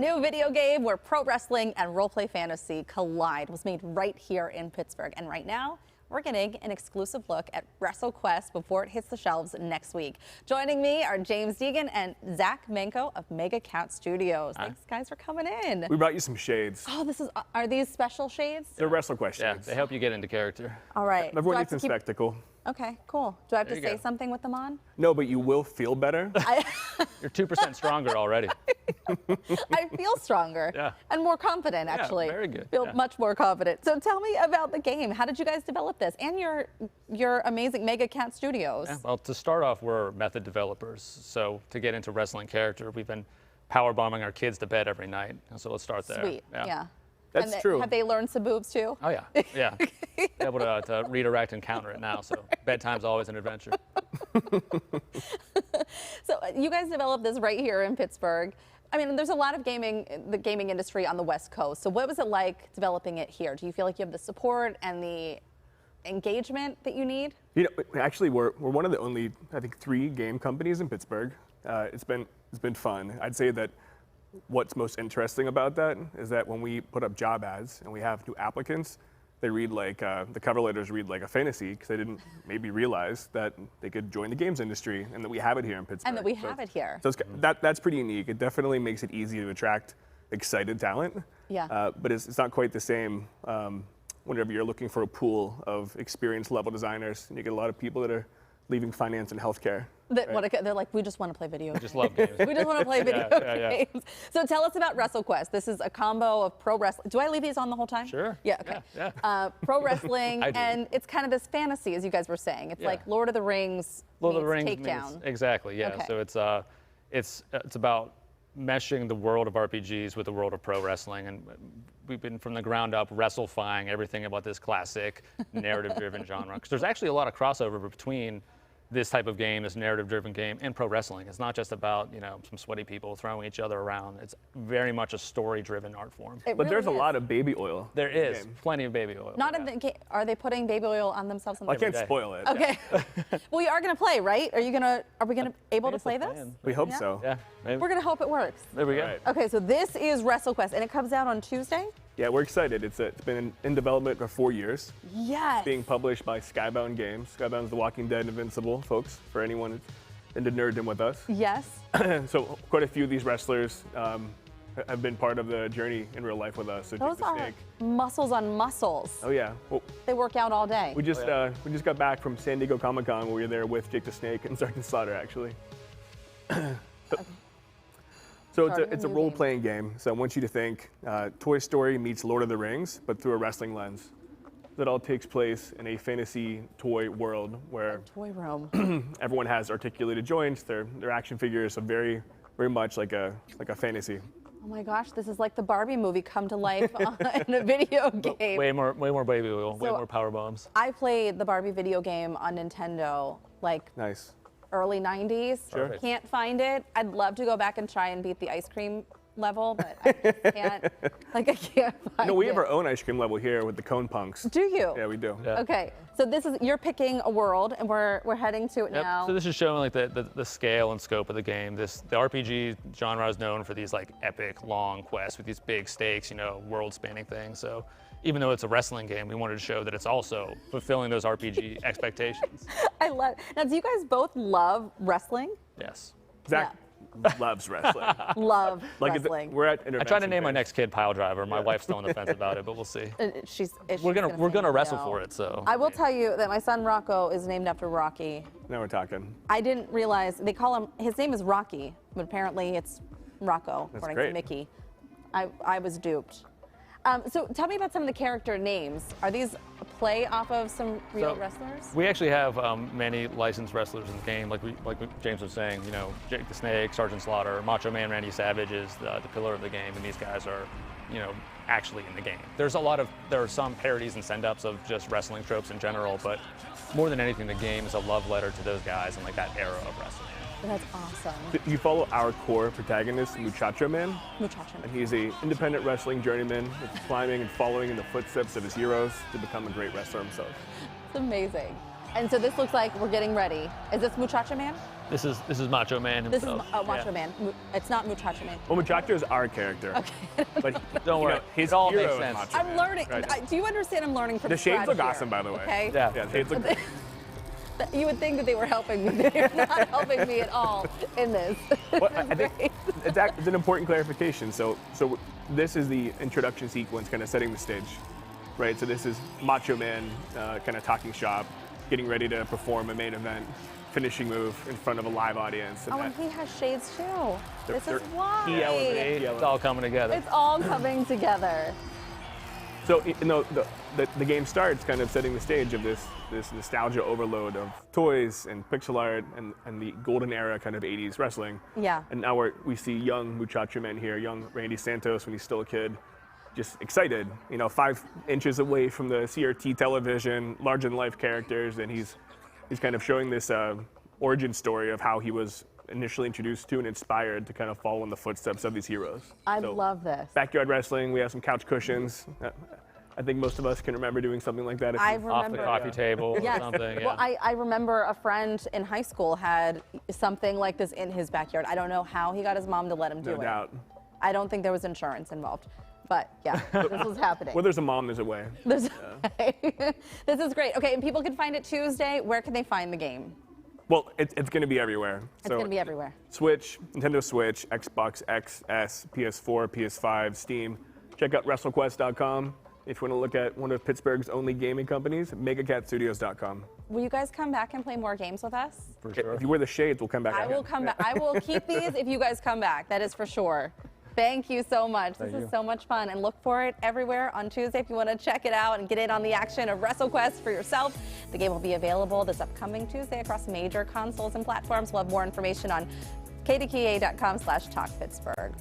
new video game where pro wrestling and roleplay fantasy collide was made right here in Pittsburgh. And right now, we're getting an exclusive look at WrestleQuest before it hits the shelves next week. Joining me are Deighan and Zack Manko of Mega Cat Studios. Thanks, guys, for coming in. We brought you some shades. Oh, are these special shades? They're WrestleQuest shades. Yeah, they help you get into character. All right. Everyone needs some spectacle. Okay, cool. Do I have There to you say go. something with them on? No, but you will feel better. You're 2% stronger already. I feel stronger Yeah. and more confident, actually. very good. Feel Yeah. much more confident. So tell me about the game. How did you guys develop this? And your amazing Mega Cat Studios. Yeah, well, to start off, we're method developers. So to get into wrestling character, we've been power bombing our kids to bed every night. So let's start there. Sweet, yeah. That's And true. Have they learned some moves too? Oh yeah, yeah. Able to redirect and counter it now. So bedtime's always an adventure. So you guys developed this right here in Pittsburgh. I mean, there's a lot of the gaming industry on the West Coast. So what was it like developing it here? Do you feel like you have the support and the engagement that you need? You know, actually, we're one of the only, I think, 3 game companies in Pittsburgh. It's been fun. I'd say that what's most interesting about that is that when we put up job ads and we have new applicants, they read like, the cover letters read like a fantasy because they didn't maybe realize that they could join the games industry and that we have it here in Pittsburgh. And that we have it here. So that's pretty unique. It definitely makes it easy to attract excited talent. Yeah. But it's not quite the same whenever you're looking for a pool of experienced level designers and you get a lot of people that are leaving finance and healthcare. They're like, we just want to play video games. Just love games. We just want to play video Yeah. games. So tell us about WrestleQuest. This is a combo of pro wrestling. Do I leave these on the whole time? Sure. Yeah, okay. Yeah. Pro wrestling, I do. and it's kind of this fantasy, as you guys were saying. It's Yeah. like Lord of the Rings Lord of the meets Rings Takedown. means- exactly. Yeah. Okay. So it's about meshing the world of RPGs with the world of pro wrestling, and we've been from the ground up wrestlefying everything about this classic narrative-driven genre. Because there's actually a lot of crossover between this type of game, this narrative-driven game, and pro wrestling. It's not just about, you know, some sweaty people throwing each other around. It's very much a story-driven art form. It But there's really a lot of baby oil. There in the is game. plenty of baby oil. Not in the game. Are they putting baby oil on themselves? I can't day. spoil it. Okay. Well, you are going to play, right? Are we going to able to it's the play this? plan. We hope Yeah. so. Yeah. Maybe. We're going to hope it works. There we go. All right. Okay, so this is WrestleQuest, and it comes out on Tuesday? Yeah, we're excited. It's been in development for 4 years. Yes. Being published by Skybound Games. Skybound's The Walking Dead Invincible, folks, for anyone that's into nerddom with us. Yes. So quite a few of these wrestlers have been part of the journey in real life with us. So Those Jake the are Snake. muscles on muscles. Oh yeah. Well, They work out all day. we just got back from San Diego Comic-Con where we were there with Jake the Snake and Sergeant Slaughter actually. So Starting it's a a new role-playing game. So I want you to think Toy Story meets Lord of the Rings, but through a wrestling lens. That all takes place in a fantasy toy world where Toy room. everyone has articulated joints. Their action figures are very much like a fantasy. Oh my gosh, this is like the Barbie movie come to life in a video game. Way more baby oil, way So- more power bombs. I played the Barbie video game on Nintendo like Nice. early 90s. Sure. Can't find it. I'd love to go back and try and beat the ice cream level, but I just can't. Like, I can't find No, we it. have our own ice cream level here with the cone punks. Do you? Yeah, we do. Yeah. Okay, so you're picking a world, and we're heading to it Yep. now. So this is showing like the scale and scope of the game. The RPG genre is known for these like epic long quests with these big stakes, you know, world-spanning things. So even though it's a wrestling game, we wanted to show that it's also fulfilling those RPG expectations. I love. Now, do you guys both love wrestling? Yes. Zach loves wrestling. Love Like wrestling. we're at I tried to name my Intervention next kid Pile Driver. My wife's still on the fence about it, but we'll see. We're gonna wrestle for it. So I will tell you that my son Rocco is named after Rocky. phase. Now we're talking. I didn't realize they call him. His name is Rocky, but apparently it's Rocco, according to great. Mickey. I was duped. So tell me about some of the character names. Are these a play off of some real So, wrestlers? We actually have many licensed wrestlers in the game, like James was saying. You know, Jake the Snake, Sergeant Slaughter, Macho Man Randy Savage is the pillar of the game, and these guys are, you know, actually in the game. There are some parodies and send-ups of just wrestling tropes in general, but more than anything, the game is a love letter to those guys and like that era of wrestling. That's awesome. You follow our core protagonist, Muchacho Man, Muchacho. and he's a independent wrestling journeyman that's climbing and following in the footsteps of his heroes to become a great wrestler himself. It's amazing. And so this looks like we're getting ready. Is this Muchacho Man? This is Macho Man This is himself. Macho Man. It's not Muchacho Man. Well, Muchacho is our character. Okay. But Don't worry, his it all hero makes is sense. Macho I'm Man, learning. right? Do you understand? I'm learning from The shades scratch look here, awesome, by the way. Okay. Yeah. Yeah, the shades look. You would think that they were helping me. They're not helping me at all in this. Well, This is I think great. it's an important clarification. So this is the introduction sequence, kind of setting the stage, right? So this is Macho Man, kind of talking shop, getting ready to perform a main event, finishing move in front of a live audience. Oh, and he has shades too. This is why. It's all coming together. It's all coming together. So the game starts kind of setting the stage of this nostalgia overload of toys and pixel art and the golden era kind of 80s wrestling. Yeah. And now we see young Muchacho Man here, young Randy Santos when he's still a kid, just excited, 5 inches away from the CRT television, larger than life characters, and he's kind of showing this origin story of how he was initially introduced to and inspired to kind of follow in the footsteps of these heroes. I love this. Backyard wrestling, we have some couch cushions. I think most of us can remember doing something like that. I Off the coffee table or Yes. something. Yeah. Well, I remember a friend in high school had something like this in his backyard. I don't know how he got his mom to let him do No it. doubt. I don't think there was insurance involved. But yeah, this was happening. Well, there's a mom, there's a way. This is great. Okay, and people can find it Tuesday. Where can they find the game? Well, it's going to be everywhere. It's going to be everywhere. Switch, Nintendo Switch, Xbox XS, PS4, PS5, Steam. Check out WrestleQuest.com. If you want to look at one of Pittsburgh's only gaming companies, MegaCatStudios.com. Will you guys come back and play more games with us? For sure. If you wear the shades, we'll come back. I again. will come back. I will keep these if you guys come back. That is for sure. Thank you so much. This is so much fun. And look for it everywhere on Tuesday if you want to check it out and get in on the action of WrestleQuest for yourself. The game will be available this upcoming Tuesday across major consoles and platforms. We'll have more information on kdka.com/talkpittsburgh.